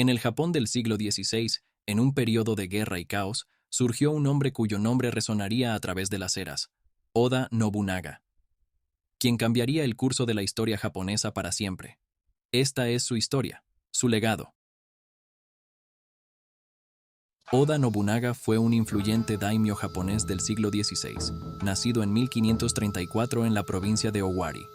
En el Japón del siglo XVI, en un periodo de guerra y caos, surgió un hombre cuyo nombre resonaría a través de las eras, Oda Nobunaga, quien cambiaría el curso de la historia japonesa para siempre. Esta es su historia, su legado. Oda Nobunaga fue un influyente daimyo japonés del siglo XVI, nacido en 1534 en la provincia de Owari.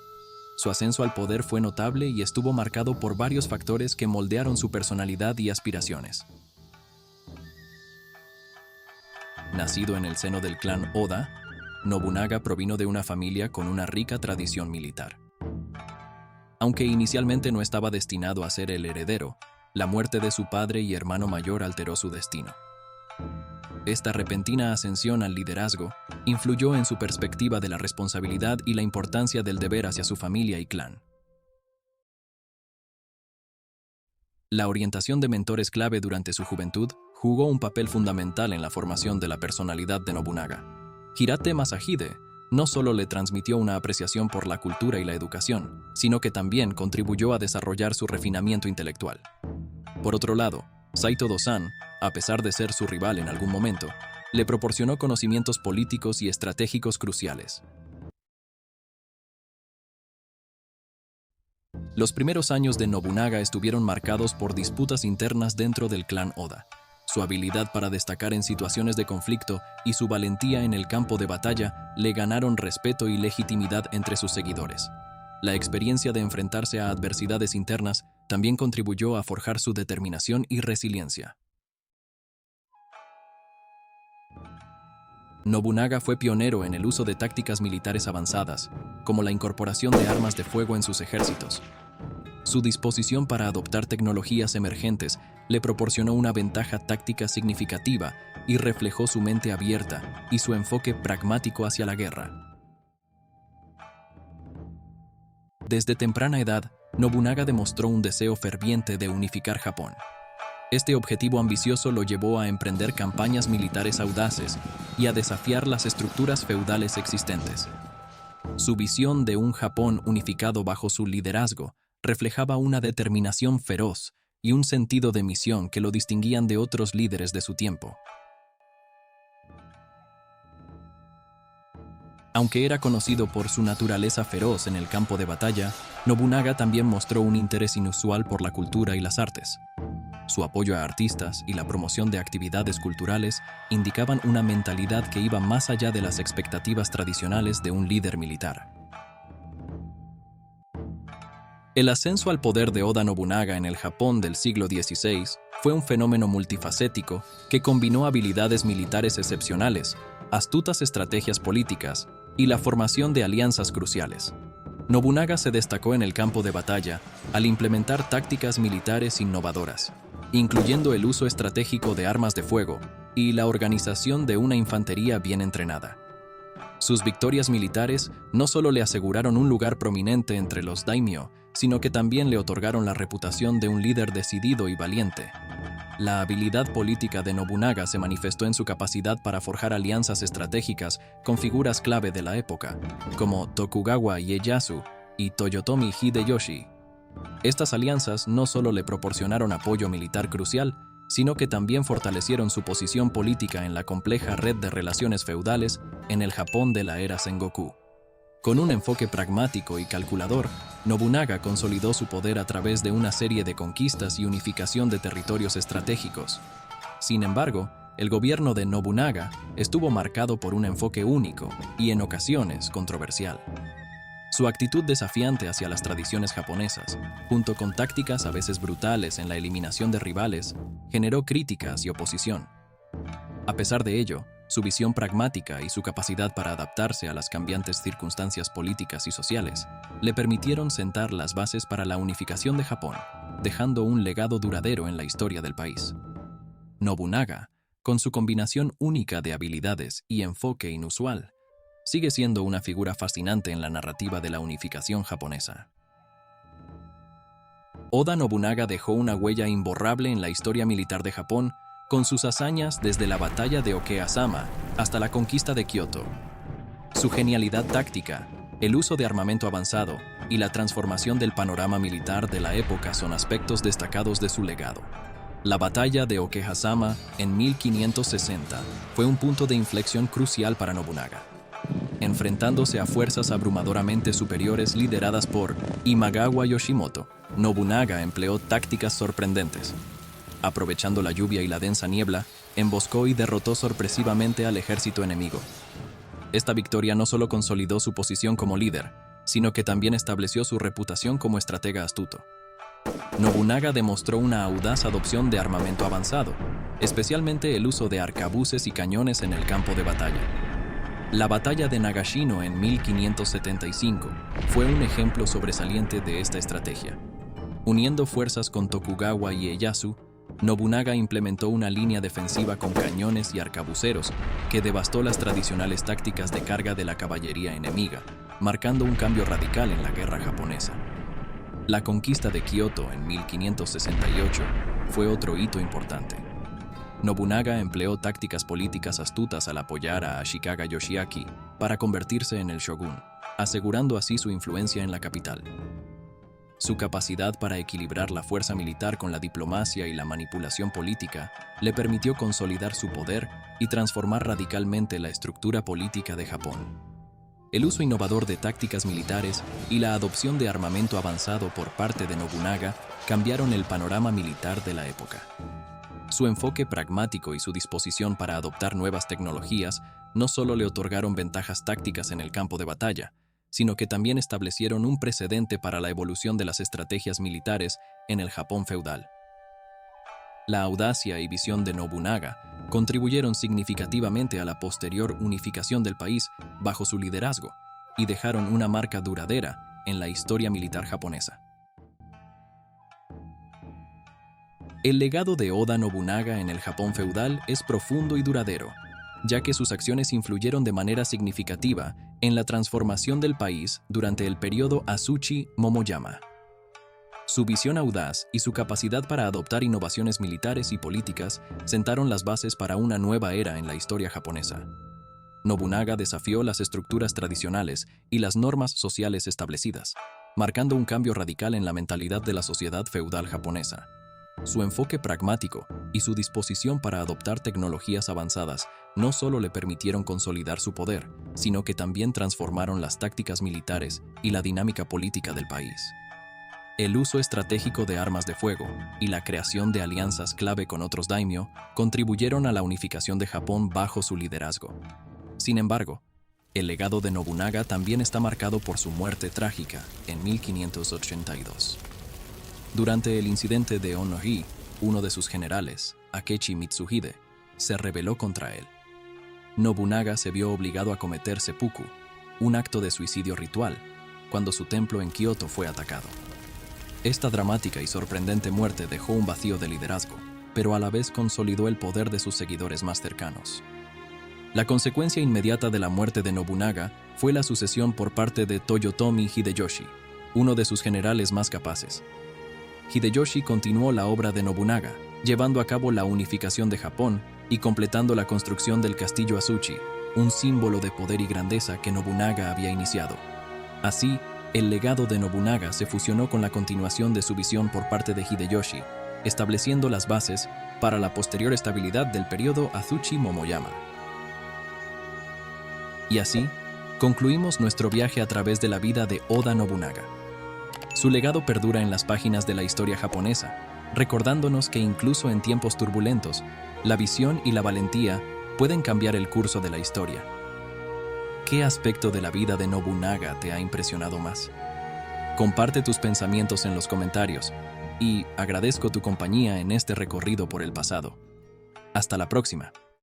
Su ascenso al poder fue notable y estuvo marcado por varios factores que moldearon su personalidad y aspiraciones. Nacido en el seno del clan Oda, Nobunaga provino de una familia con una rica tradición militar. Aunque inicialmente no estaba destinado a ser el heredero, la muerte de su padre y hermano mayor alteró su destino. Esta repentina ascensión al liderazgo influyó en su perspectiva de la responsabilidad y la importancia del deber hacia su familia y clan. La orientación de mentores clave durante su juventud jugó un papel fundamental en la formación de la personalidad de Nobunaga. Hirate Masahide no solo le transmitió una apreciación por la cultura y la educación, sino que también contribuyó a desarrollar su refinamiento intelectual. Por otro lado, Saito Dozan, a pesar de ser su rival en algún momento, le proporcionó conocimientos políticos y estratégicos cruciales. Los primeros años de Nobunaga estuvieron marcados por disputas internas dentro del clan Oda. Su habilidad para destacar en situaciones de conflicto y su valentía en el campo de batalla le ganaron respeto y legitimidad entre sus seguidores. La experiencia de enfrentarse a adversidades internas también contribuyó a forjar su determinación y resiliencia. Nobunaga fue pionero en el uso de tácticas militares avanzadas, como la incorporación de armas de fuego en sus ejércitos. Su disposición para adoptar tecnologías emergentes le proporcionó una ventaja táctica significativa y reflejó su mente abierta y su enfoque pragmático hacia la guerra. Desde temprana edad, Nobunaga demostró un deseo ferviente de unificar Japón. Este objetivo ambicioso lo llevó a emprender campañas militares audaces y a desafiar las estructuras feudales existentes. Su visión de un Japón unificado bajo su liderazgo reflejaba una determinación feroz y un sentido de misión que lo distinguían de otros líderes de su tiempo. Aunque era conocido por su naturaleza feroz en el campo de batalla, Nobunaga también mostró un interés inusual por la cultura y las artes. Su apoyo a artistas y la promoción de actividades culturales indicaban una mentalidad que iba más allá de las expectativas tradicionales de un líder militar. El ascenso al poder de Oda Nobunaga en el Japón del siglo XVI fue un fenómeno multifacético que combinó habilidades militares excepcionales, astutas estrategias políticas y la formación de alianzas cruciales. Nobunaga se destacó en el campo de batalla al implementar tácticas militares innovadoras, incluyendo el uso estratégico de armas de fuego y la organización de una infantería bien entrenada. Sus victorias militares no solo le aseguraron un lugar prominente entre los daimyo, sino que también le otorgaron la reputación de un líder decidido y valiente. La habilidad política de Nobunaga se manifestó en su capacidad para forjar alianzas estratégicas con figuras clave de la época, como Tokugawa Ieyasu y Toyotomi Hideyoshi. Estas alianzas no solo le proporcionaron apoyo militar crucial, sino que también fortalecieron su posición política en la compleja red de relaciones feudales en el Japón de la era Sengoku. Con un enfoque pragmático y calculador, Nobunaga consolidó su poder a través de una serie de conquistas y unificación de territorios estratégicos. Sin embargo, el gobierno de Nobunaga estuvo marcado por un enfoque único y, en ocasiones, controversial. Su actitud desafiante hacia las tradiciones japonesas, junto con tácticas a veces brutales en la eliminación de rivales, generó críticas y oposición. A pesar de ello, su visión pragmática y su capacidad para adaptarse a las cambiantes circunstancias políticas y sociales le permitieron sentar las bases para la unificación de Japón, dejando un legado duradero en la historia del país. Nobunaga, con su combinación única de habilidades y enfoque inusual, sigue siendo una figura fascinante en la narrativa de la unificación japonesa. Oda Nobunaga dejó una huella imborrable en la historia militar de Japón con sus hazañas desde la batalla de Okeazama hasta la conquista de Kioto. Su genialidad táctica, el uso de armamento avanzado y la transformación del panorama militar de la época son aspectos destacados de su legado. La batalla de Okehazama en 1560 fue un punto de inflexión crucial para Nobunaga. Enfrentándose a fuerzas abrumadoramente superiores lideradas por Imagawa Yoshimoto, Nobunaga empleó tácticas sorprendentes. Aprovechando la lluvia y la densa niebla, emboscó y derrotó sorpresivamente al ejército enemigo. Esta victoria no solo consolidó su posición como líder, sino que también estableció su reputación como estratega astuto. Nobunaga demostró una audaz adopción de armamento avanzado, especialmente el uso de arcabuces y cañones en el campo de batalla. La batalla de Nagashino en 1575 fue un ejemplo sobresaliente de esta estrategia. Uniendo fuerzas con Tokugawa y Ieyasu, Nobunaga implementó una línea defensiva con cañones y arcabuceros que devastó las tradicionales tácticas de carga de la caballería enemiga, marcando un cambio radical en la guerra japonesa. La conquista de Kioto en 1568 fue otro hito importante. Nobunaga empleó tácticas políticas astutas al apoyar a Ashikaga Yoshiaki para convertirse en el shogun, asegurando así su influencia en la capital. Su capacidad para equilibrar la fuerza militar con la diplomacia y la manipulación política le permitió consolidar su poder y transformar radicalmente la estructura política de Japón. El uso innovador de tácticas militares y la adopción de armamento avanzado por parte de Nobunaga cambiaron el panorama militar de la época. Su enfoque pragmático y su disposición para adoptar nuevas tecnologías no solo le otorgaron ventajas tácticas en el campo de batalla, sino que también establecieron un precedente para la evolución de las estrategias militares en el Japón feudal. La audacia y visión de Nobunaga contribuyeron significativamente a la posterior unificación del país bajo su liderazgo y dejaron una marca duradera en la historia militar japonesa. El legado de Oda Nobunaga en el Japón feudal es profundo y duradero, ya que sus acciones influyeron de manera significativa en la transformación del país durante el periodo Azuchi-Momoyama. Su visión audaz y su capacidad para adoptar innovaciones militares y políticas sentaron las bases para una nueva era en la historia japonesa. Nobunaga desafió las estructuras tradicionales y las normas sociales establecidas, marcando un cambio radical en la mentalidad de la sociedad feudal japonesa. Su enfoque pragmático y su disposición para adoptar tecnologías avanzadas no solo le permitieron consolidar su poder, sino que también transformaron las tácticas militares y la dinámica política del país. El uso estratégico de armas de fuego y la creación de alianzas clave con otros daimyo contribuyeron a la unificación de Japón bajo su liderazgo. Sin embargo, el legado de Nobunaga también está marcado por su muerte trágica en 1582. Durante el incidente de Onnohi, uno de sus generales, Akechi Mitsuhide, se rebeló contra él. Nobunaga se vio obligado a cometer seppuku, un acto de suicidio ritual, cuando su templo en Kioto fue atacado. Esta dramática y sorprendente muerte dejó un vacío de liderazgo, pero a la vez consolidó el poder de sus seguidores más cercanos. La consecuencia inmediata de la muerte de Nobunaga fue la sucesión por parte de Toyotomi Hideyoshi, uno de sus generales más capaces. Hideyoshi continuó la obra de Nobunaga, llevando a cabo la unificación de Japón y completando la construcción del castillo Azuchi, un símbolo de poder y grandeza que Nobunaga había iniciado. Así, el legado de Nobunaga se fusionó con la continuación de su visión por parte de Hideyoshi, estableciendo las bases para la posterior estabilidad del periodo Azuchi-Momoyama. Y así, concluimos nuestro viaje a través de la vida de Oda Nobunaga. Su legado perdura en las páginas de la historia japonesa, recordándonos que incluso en tiempos turbulentos, la visión y la valentía pueden cambiar el curso de la historia. ¿Qué aspecto de la vida de Nobunaga te ha impresionado más? Comparte tus pensamientos en los comentarios y agradezco tu compañía en este recorrido por el pasado. Hasta la próxima.